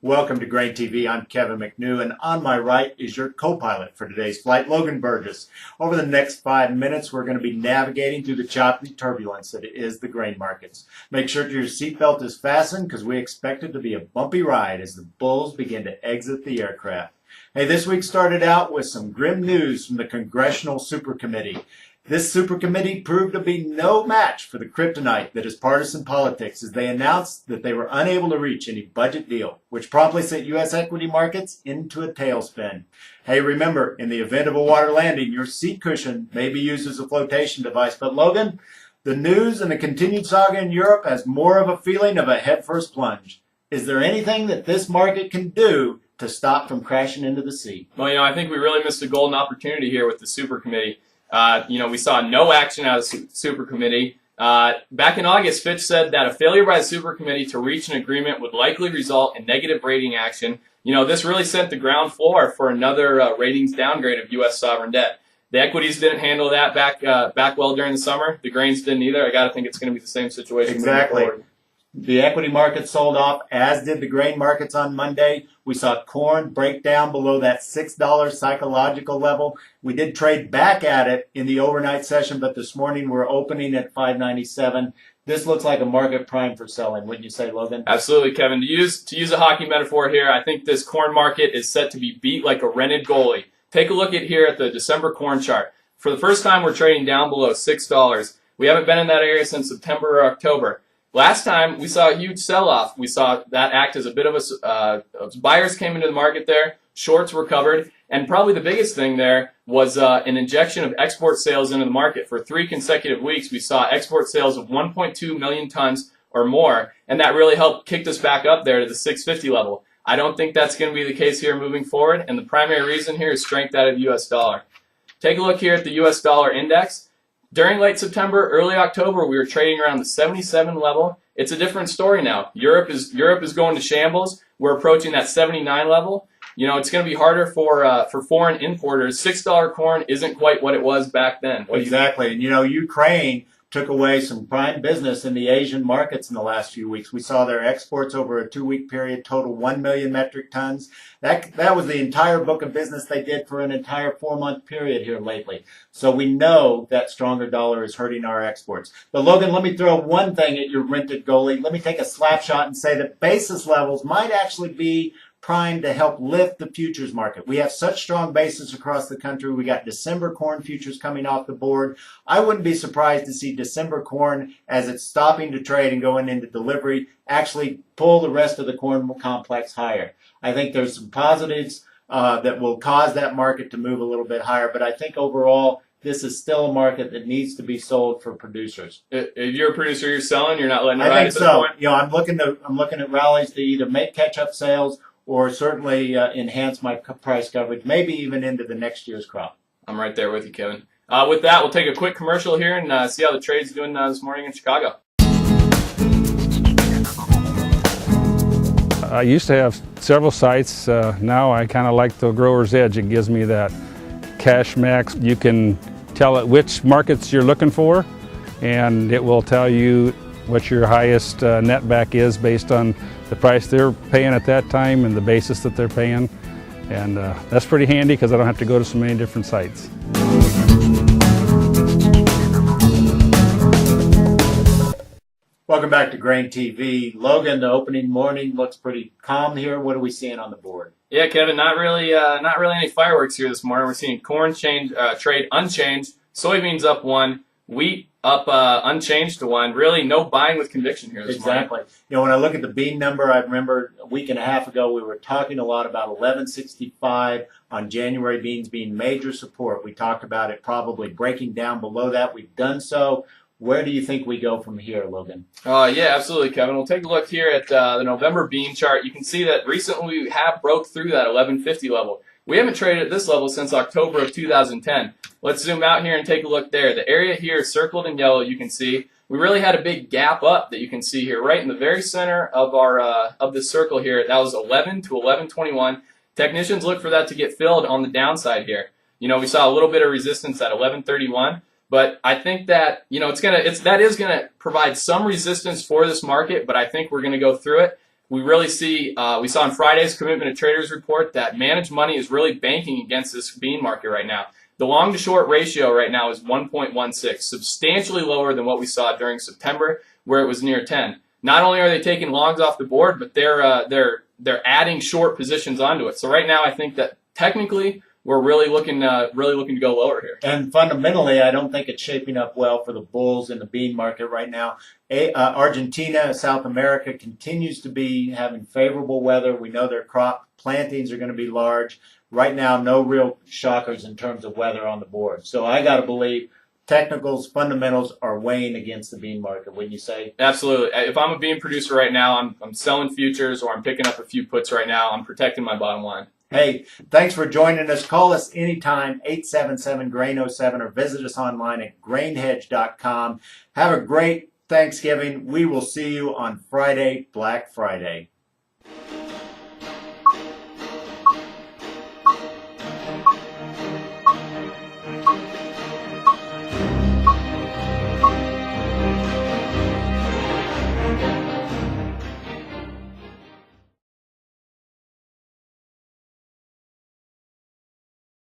Welcome to GrainTV. I'm Kevin McNew, and on my right is your co-pilot for today's flight, Logan Burgess. Over the next 5 minutes, we're going to be navigating through the choppy turbulence that is the grain markets. Make sure your seatbelt is fastened because we expect it to be a bumpy ride as the bulls begin to exit the aircraft. Hey, this week started out with some grim news from the Congressional Super Committee. This super committee proved to be no match for the kryptonite that is partisan politics as they announced that they were unable to reach any budget deal, which promptly sent U.S. equity markets into a tailspin. Hey, remember, in the event of a water landing, your seat cushion may be used as a flotation device. But Logan, the news and the continued saga in Europe has more of a feeling of a headfirst plunge. Is there anything that this market can do to stop from crashing into the sea? Well, I think we really missed a golden opportunity here with the super committee. We saw no action out of the super committee. Back in August, Fitch said that a failure by the super committee to reach an agreement would likely result in negative rating action. This really set the ground floor for another ratings downgrade of U.S. sovereign debt. The equities didn't handle that back well during the summer. The grains didn't either. I got to think it's going to be the same situation. Exactly. The equity market sold off, as did the grain markets on Monday. We saw corn break down below that $6 psychological level. We did trade back at it in the overnight session, but this morning we're opening at $5.97. This looks like a market prime for selling, wouldn't you say, Logan? Absolutely, Kevin. To use a hockey metaphor here, I think this corn market is set to be beat like a rented goalie. Take a look here at the December corn chart. For the first time, we're trading down below $6. We haven't been in that area since September or October. Last time, we saw a huge sell-off. We saw that act as a bit of a buyers came into the market there, shorts were covered, and probably the biggest thing there was an injection of export sales into the market. For 3 consecutive weeks, we saw export sales of 1.2 million tons or more, and that really helped kick us back up there to the 650 level. I don't think that's going to be the case here moving forward, and the primary reason here is strength out of the U.S. dollar. Take a look here at the U.S. dollar index. During late September, early October, we were trading around the 77 level. It's a different story now. Europe is going to shambles. We're approaching that 79 level. It's going to be harder for foreign importers. $6 corn isn't quite what it was back then. Exactly. And Ukraine took away some prime business in the Asian markets in the last few weeks. We saw their exports over a 2-week period total 1 million metric tons. That was the entire book of business they did for an entire 4-month period here lately. So we know that stronger dollar is hurting our exports. But Logan, let me throw one thing at your rented goalie. Let me take a slap shot and say that basis levels might actually be primed to help lift the futures market. We have such strong basis across the country. We got December corn futures coming off the board. I wouldn't be surprised to see December corn, as it's stopping to trade and going into delivery, actually pull the rest of the corn complex higher. I think there's some positives that will cause that market to move a little bit higher, but I think overall this is still a market that needs to be sold for producers. If you're a producer, you're selling. You're not letting it ride. I think so. I'm looking at rallies to either make catch-up sales or certainly enhance my price coverage, maybe even into the next year's crop. I'm right there with you, Kevin. With that, we'll take a quick commercial here and see how the trade's doing this morning in Chicago. I used to have several sites. Now I kind of like the grower's edge. It gives me that cash max. You can tell it which markets you're looking for, and it will tell you what your highest net back is based on the price they're paying at that time and the basis that they're paying. And that's pretty handy because I don't have to go to so many different sites. Welcome back to GrainTV. Logan, the opening morning looks pretty calm here. What are we seeing on the board? Yeah, Kevin, not really any fireworks here this morning. We're seeing corn trade unchanged, soybeans up 1, wheat up unchanged to 1. Really no buying with conviction here this morning. Exactly. When I look at the bean number, I remember a week and a half ago we were talking a lot about 1165 on January beans being major support. We talked about it probably breaking down below that. We've done so. Where do you think we go from here, Logan? Yeah, absolutely, Kevin. We'll take a look here at the November bean chart. You can see that recently we have broke through that 1150 level. We haven't traded at this level since October of 2010. Let's zoom out here and take a look there. The area here circled in yellow, you can see. We really had a big gap up that you can see here, right in the very center of our of this circle here. That was 11 to 1121. Technicians look for that to get filled on the downside here. We saw a little bit of resistance at 1131. But I think that, that is going to provide some resistance for this market, but I think we're going to go through it. we really see, we saw on Friday's Commitment of Traders report that managed money is really banking against this bean market right now. The long to short ratio right now is 1.16, substantially lower than what we saw during September, where it was near 10. Not only are they taking longs off the board, but they're adding short positions onto it. So right now, I think that technically we're really looking to go lower here. And fundamentally, I don't think it's shaping up well for the bulls in the bean market right now. Argentina, South America continues to be having favorable weather. We know their crop plantings are going to be large. Right now, no real shockers in terms of weather on the board. So I got to believe technicals, fundamentals are weighing against the bean market, wouldn't you say? Absolutely. If I'm a bean producer right now, I'm selling futures or I'm picking up a few puts right now. I'm protecting my bottom line. Hey, thanks for joining us. Call us anytime, 877-GRAIN-07, or visit us online at grainhedge.com. Have a great Thanksgiving. We will see you on Friday, Black Friday.